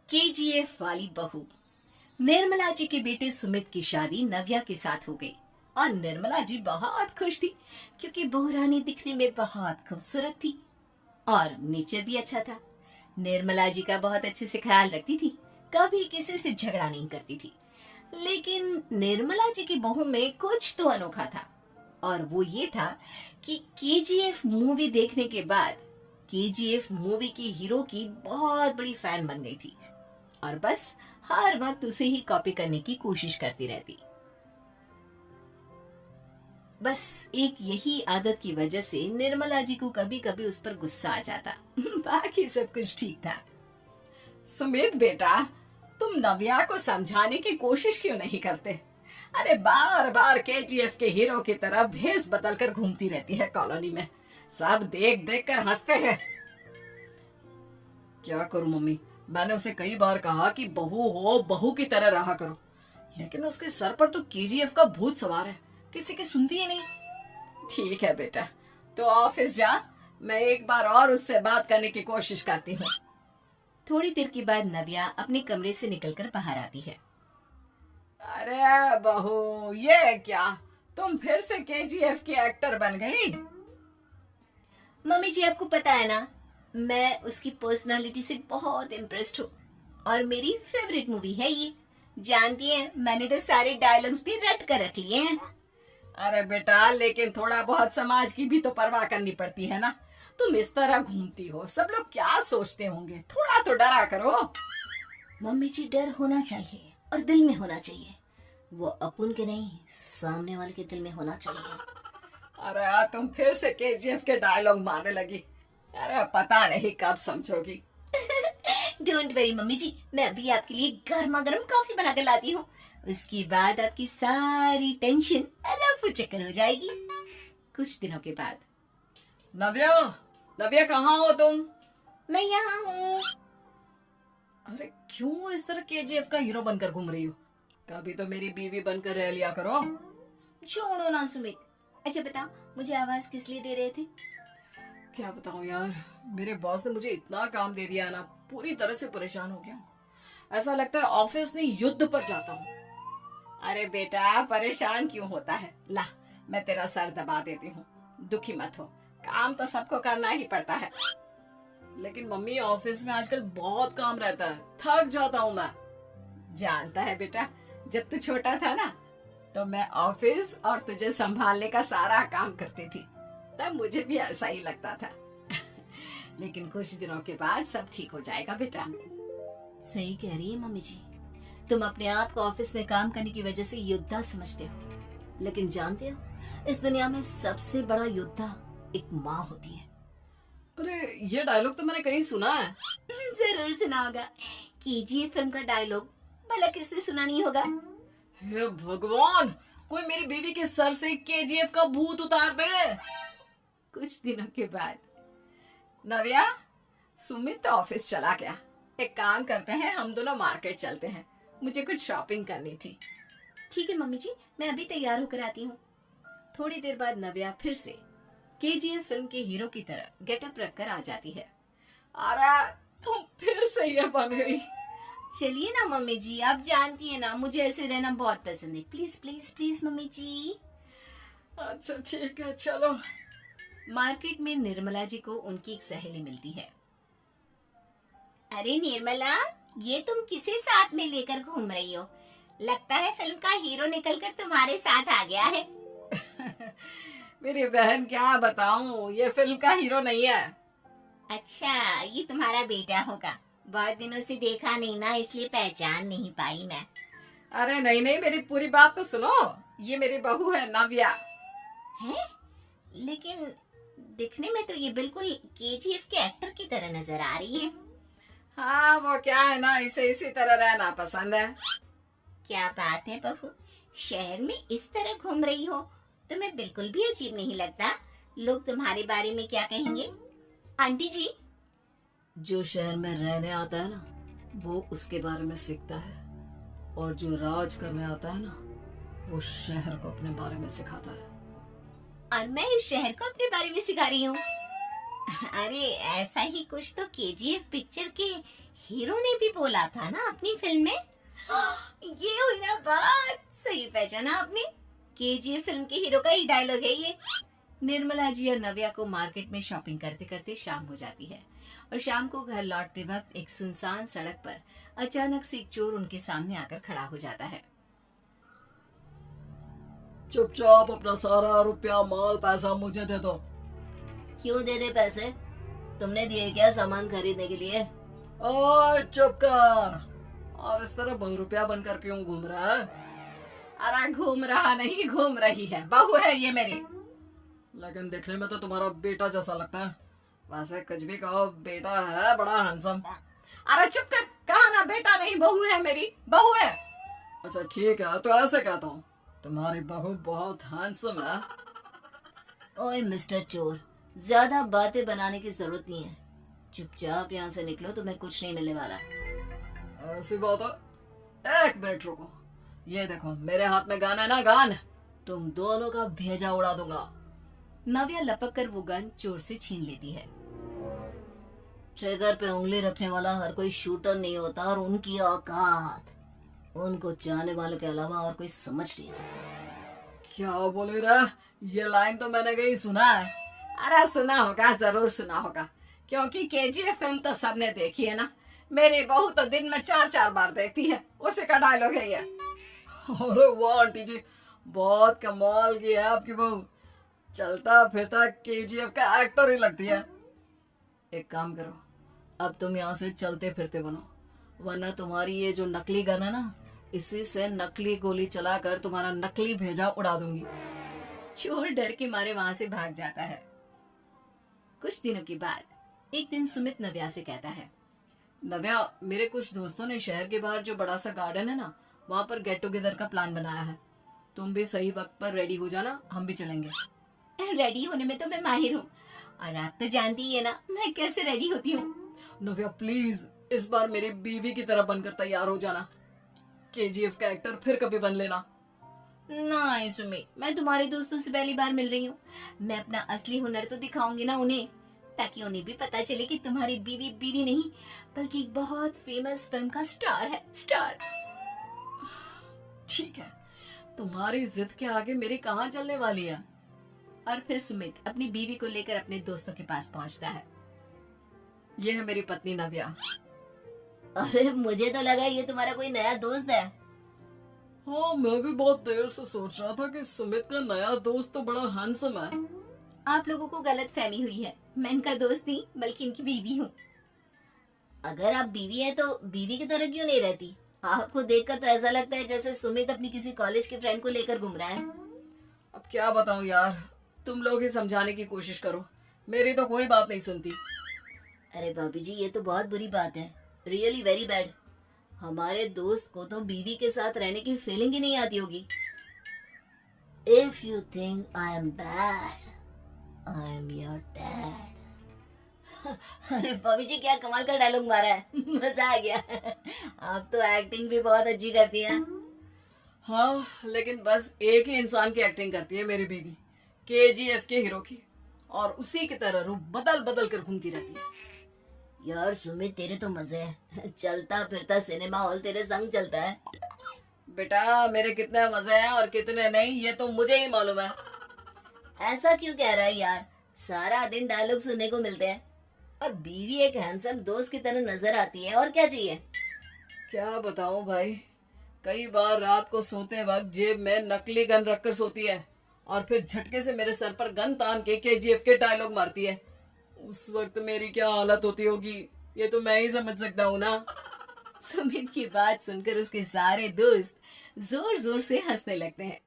KGF वाली बहू। निर्मला जी के बेटे सुमित की शादी नव्या के साथ हो गई और निर्मला जी बहुत खुश थी क्योंकि बहू रानी दिखने में बहुत खूबसूरत थी और नेचर भी अच्छा था। निर्मला जी का बहुत अच्छे से ख्याल रखती थी, कभी किसी से झगड़ा नहीं करती थी। लेकिन निर्मला जी की बहू में कुछ तो अनोखा था और वो ये था कि केजीएफ मूवी देखने के बाद केजीएफ मूवी के हीरो की बहुत बड़ी फैन बन गई थी और बस हर वक्त उसे ही कॉपी करने की कोशिश करती रहती। बस एक यही आदत की वजह से निर्मला जी को कभी कभी उस पर गुस्सा आ जाता। बाकी सब कुछ ठीक था। सुमित बेटा, तुम नव्या को समझाने की कोशिश क्यों नहीं करते? अरे बार बार केजीएफ के हीरो की तरह भेस बदलकर घूमती रहती है कॉलोनी में, सब देख देख कर हंसते हैं। क्या करूं मम्मी, मैंने उसे कई बार कहा कि बहू हो बहू की तरह रहा करो, लेकिन उसके सर पर तो केजीएफ का भूत सवार है, किसी की सुनती ही नहीं। ठीक है बेटा, तो ऑफिस जा, मैं एक बार और उससे बात करने की कोशिश करती हूँ। थोड़ी देर के बाद नव्या अपने कमरे से निकलकर बाहर आती है। अरे बहू, ये क्या, तुम फिर से केजीएफ की एक्टर बन गई? मम्मी जी, आपको पता है ना, मैं उसकी पर्सनालिटी से बहुत इम्प्रेस्ड हूँ और मेरी फेवरेट मूवी है ये। जानती हैं, मैंने तो सारे डायलॉग्स भी रट कर रख लिए हैं। अरे बेटा, लेकिन थोड़ा बहुत समाज की भी तो परवाह करनी पड़ती है ना। तुम इस तरह घूमती हो, सब लोग क्या सोचते होंगे, थोड़ा तो डरा करो। मम्मी जी, डर होना चाहिए और दिल में होना चाहिए, वो अपन के नहीं सामने वाले के दिल में होना चाहिए। अरे तुम फिर से केजीएफ के डायलॉग मारने लगी। अरे पता नहीं कब समझोगी। डोंट वरी मम्मी जी, मैं अभी आपके लिए गर्मा गर्म कॉफी बना कर लाती हूँ, उसके बाद आपकी सारी टेंशन रफू चक्कर हो जाएगी। कुछ दिनों के बाद। नव्या, नव्या कहाँ हो तुम? मैं यहाँ हूँ। अरे क्यों इस तरह केजीएफ का हीरो बनकर घूम रही हो? कभी तो मेरी बीवी बनकर रह लिया करो। छोड़ो ना सुमित। अच्छा बताओ, मुझे आवाज किस लिए दे रहे थे? क्या बताऊं यार, मेरे बॉस ने मुझे इतना काम दे दिया ना, पूरी तरह से परेशान हो गया हूँ। ऐसा लगता है ऑफिस नहीं युद्ध पर जाता हूँ। अरे बेटा, परेशान क्यों होता है, ला मैं तेरा सर दबा देती हूँ, दुखी मत हो, काम तो सबको करना ही पड़ता है। लेकिन मम्मी, ऑफिस में आजकल बहुत काम रहता है, थक जाता हूँ मैं। जानता है बेटा, जब तू छोटा था ना, तो मैं ऑफिस और तुझे संभालने का सारा काम करती थी, तब मुझे भी ऐसा ही लगता था। लेकिन कुछ दिनों के बाद सब ठीक हो जाएगा बेटा। सही कह रही है मम्मी जी, तुम अपने आप को ऑफिस में काम करने की वजह से योद्धा समझते हो, लेकिन जानते हो, इस दुनिया में सबसे बड़ा योद्धा एक माँ होती है। अरे ये डायलॉग तो मैंने कहीं सुना है। जरूर सुना होगा, केजीएफ फिल्म का डायलॉग, भला किसने सुना नहीं होगा। हे भगवान, कोई मेरी बीवी के सर से केजीएफ का भूत उतार दे। कुछ दिनों के बाद। नव्या, सुमित तो ऑफिस चला गया, एक काम करते हैं, हम दोनों मार्केट चलते हैं, मुझे कुछ शॉपिंग करनी थी। ठीक है मम्मी जी, मैं अभी तैयार होकर आती हूँ। थोड़ी देर बाद नव्या फिर से केजीएफ फिल्म के हीरो की तरह गेटअप रखकर आ जाती है। अरे तुम फिर से ये बन गई। चलिए ना मम्मी जी, आप जानती है ना, मुझे ऐसे रहना बहुत पसंद है, प्लीज प्लीज प्लीज मम्मी जी। अच्छा ठीक है, चलो। मार्केट में निर्मला जी को उनकी एक सहेली मिलती है। अरे निर्मला, ये तुम किसे साथ में लेकर घूम रही हो? लगता है फिल्म का हीरो निकलकर तुम्हारे साथ आ गया है। मेरी बहन, क्या बताऊं, ये फिल्म का हीरो नहीं है। अच्छा, ये तुम्हारा बेटा होगा, बहुत दिनों से देखा नहीं ना, इसलिए पहचान नहीं पाई मैं। अरे नहीं नहीं, मेरी पूरी बात तो सुनो, ये मेरी बहू है नव्या। है? लेकिन दिखने में तो ये बिल्कुल केजीएफ के एक्टर की तरह नजर आ रही है। हाँ, वो क्या है ना, इसे इसी तरह रहना पसंद है। क्या बात है बहू, शहर में इस तरह घूम रही हो, तुम्हें बिल्कुल भी अजीब नहीं लगता? लोग तुम्हारे बारे में क्या कहेंगे? आंटी जी, जो शहर में रहने आता है ना, वो उसके बारे में सीखता है, और जो राज करने आता है ना, वो शहर को अपने बारे में सिखाता है। और मैं इस शहर को अपने बारे में सिखा रही हूँ। अरे ऐसा ही कुछ तो केजीएफ पिक्चर के हीरो ने भी बोला था ना अपनी फिल्म में। ये हुई ना बात, सही पहचाना आपने। केजीएफ फिल्म के हीरो का ही डायलॉग है ये। निर्मला जी और नव्या को मार्केट में शॉपिंग करते करते शाम हो जाती है और शाम को घर लौटते वक्त एक सुनसान सड़क पर अचानक से एक चोर उनके सामने आकर खड़ा हो जाता है। चुपचाप अपना सारा रुपया माल पैसा मुझे दे दो। क्यों दे दे पैसे? तुमने दिए क्या सामान खरीदने के लिए? ओए चुप कर। और इस तरह बहुरुपया बनकर क्यों घूम रहा है? अरे घूम रहा नहीं, घूम रही है, बहू है ये मेरी। लेकिन देखने में तो तुम्हारा बेटा जैसा लगता है। वैसे कुछ भी कहो, बेटा है बड़ा हैंडसम। अरे चुप कर, कहा ना बेटा नहीं, बहू है मेरी, बहू है। अच्छा ठीक है, तो ऐसे कहता हूँ, तुम्हारी बहू बहुत हैंडसम है। ओए मिस्टर चोर, ज्यादा बातें बनाने की जरूरत नहीं है। चुपचाप यहाँ से निकलो, तुम्हें कुछ नहीं मिलने वाला। ऐसी बात है? एक मिनट रुको, ये देखो मेरे हाथ में गन है ना, गन। तुम दोनों का भेजा उड़ा दूंगा। नव्या लपक कर वो गन चोर से छीन लेती है। ट्रिगर पे उंगली रखने वाला हर कोई शूटर नहीं होता, और उनकी औकात उनको चाहने वालों के अलावा और कोई समझ नहीं सकता। क्या बोले रे? ये लाइन तो मैंने कहीं सुना है। अरे सुना होगा, जरूर सुना होगा, क्योंकि केजीएफ फिल्म तो सबने देखी है ना। मेरी बहू तो दिन में 4-4 बार देखती है, उसी का डायलॉग है ये। अरे वाह आंटी जी, बहुत कमाल की है आपकी बहू। चलता फिरता केजीएफ का एक्टर ही लगती है। एक काम करो, अब तुम यहाँ से चलते फिरते बनो, वरना तुम्हारी ये जो नकली गन है ना, इसी से नकली गोली चलाकर तुम्हारा नकली भेजा उड़ा दूंगी। चोर डर के मारे वहां से भाग जाता है। कुछ दिनों के बाद एक दिन सुमित नव्या से कहता है, नव्या, मेरे कुछ दोस्तों ने शहर के बाहर जो बड़ा सा गार्डन है ना, वहां पर गेट टुगेदर का प्लान बनाया है। तुम भी सही वक्त पर रेडी हो जाना, हम भी चलेंगे। रेडी होने में तो मैं माहिर हूँ, और आप तो जानती ही है ना मैं कैसे रेडी होती हूँ। नव्या प्लीज, इस बार मेरी बीवी की तरह बनकर तैयार हो जाना। केजीएफ का एक्टर फिर कभी बन लेना। नहीं सुमित, मैं तुम्हारे दोस्तों से पहली बार मिल रही हूँ। मैं अपना असली हुनर तो दिखाऊंगी ना उन्हें, ताकि उन्हें भी पता चले कि तुम्हारी बीवी बीवी नहीं, बल्कि एक बहुत फेमस फिल्म का स्टार है, स्टार। ठीक है, तुम्हारी जिद के आगे मेरी कहाँ चलने वाली है। और फिर सुमित अपनी बीवी को लेकर अपने दोस्तों के पास पहुंचता है। ये है मेरी पत्नी नव्या। अरे मुझे तो लगा ये तुम्हारा कोई नया दोस्त है। हाँ, मैं भी बहुत देर से सोच रहा था कि सुमित का नया दोस्त तो बड़ा हैंडसम है। आप लोगों को गलत फहमी हुई है, मैं इनका दोस्त नहीं बल्कि इनकी बीवी हूँ। अगर आप बीवी है तो बीवी की तरह क्यों नहीं रहती? आपको देखकर तो ऐसा लगता है जैसे सुमित अपनी किसी कॉलेज के फ्रेंड को लेकर घूम रहा है। अब क्या बताऊं यार, तुम लोग ही समझाने की कोशिश करो, मेरी तो कोई बात नहीं सुनती। अरे भाभी जी, ये तो बहुत बुरी बात है, रियली वेरी बैड। हमारे दोस्त को तो बीवी के साथ रहने की फीलिंग ही नहीं आती होगी। If you think I am bad, I am your dad. अरे भाभी जी, क्या कमाल का डायलॉग मारा है, मजा आ गया। आप तो एक्टिंग भी बहुत अच्छी करती हैं। हाँ, लेकिन बस एक ही इंसान की एक्टिंग करती है मेरी बीवी, केजीएफ के हीरो की, और उसी की तरह रूप बदल बदल कर घूमती रहती है। यार सुमित, तेरे तो मजे हैं, चलता फिरता सिनेमा हॉल तेरे संग चलता है। बेटा, मेरे कितने मजे हैं और कितने नहीं, ये तो मुझे ही मालूम है। ऐसा क्यों कह रहा है यार, सारा दिन डायलॉग सुनने को मिलते हैं, और बीवी एक हैंडसम दोस्त की तरह नजर आती है, और क्या चाहिए। क्या बताऊं भाई, कई बार रात को सोते वक्त जेब में नकली गन रखकर सोती है, और फिर झटके से मेरे सर पर गन तान के केजीएफ के डायलॉग मारती है। उस वक्त मेरी क्या हालत होती होगी, ये तो मैं ही समझ सकता हूँ ना। सुमित की बात सुनकर उसके सारे दोस्त जोर जोर से हंसने लगते हैं।